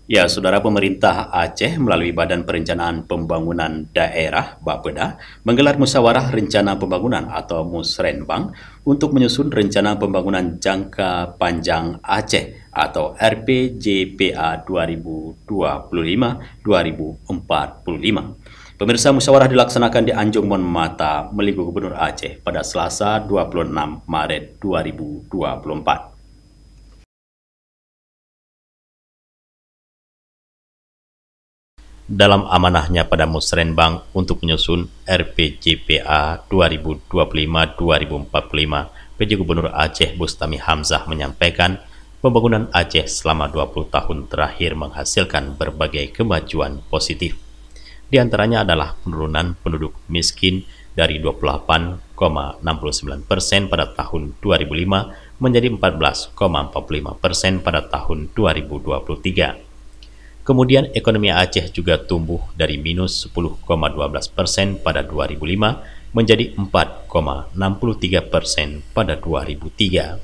Ya, Saudara, pemerintah Aceh melalui Badan Perencanaan Pembangunan Daerah (Bapeda) menggelar musyawarah rencana pembangunan atau Musrenbang untuk menyusun rencana pembangunan jangka panjang Aceh atau RPJPA 2025-2045. Pemirsa, musyawarah dilaksanakan di Anjung Monmata, Melinggu Gubernur Aceh pada Selasa 26 Maret 2024. Dalam amanahnya pada Musrenbang untuk menyusun RPJPA 2025-2045, PJ Gubernur Aceh Bustami Hamzah menyampaikan pembangunan Aceh selama 20 tahun terakhir menghasilkan berbagai kemajuan positif. Di antaranya adalah penurunan penduduk miskin dari 28,69% pada tahun 2005 menjadi 14,45% pada tahun 2023. Kemudian ekonomi Aceh juga tumbuh dari minus 10,12% pada 2005 menjadi 4,63% pada 2003.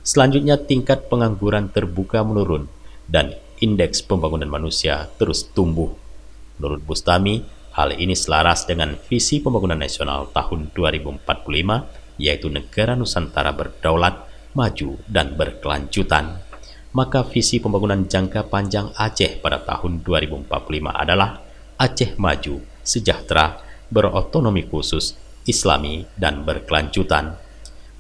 Selanjutnya tingkat pengangguran terbuka menurun dan indeks pembangunan manusia terus tumbuh. Menurut Bustami, hal ini selaras dengan visi pembangunan nasional tahun 2045, yaitu negara Nusantara berdaulat, maju, dan berkelanjutan. Maka visi pembangunan jangka panjang Aceh pada tahun 2045 adalah Aceh maju, sejahtera, berotonomi khusus, islami, dan berkelanjutan.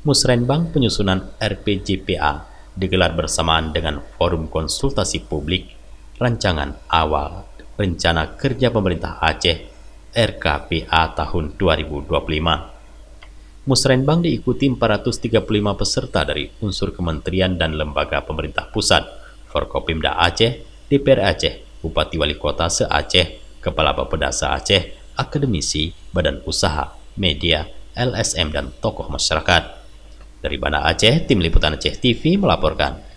Musrenbang penyusunan RPJPA digelar bersamaan dengan forum konsultasi publik rancangan awal Rencana Kerja Pemerintah Aceh RKPA tahun 2025. Musrenbang diikuti 435 peserta dari unsur kementerian dan lembaga pemerintah pusat, Forkopimda Aceh, DPR Aceh, Bupati Wali Kota se-Aceh, Kepala Bapeda se-Aceh, akademisi, badan usaha, media, LSM, dan tokoh masyarakat. Dari Banda Aceh, Tim Liputan Aceh TV melaporkan.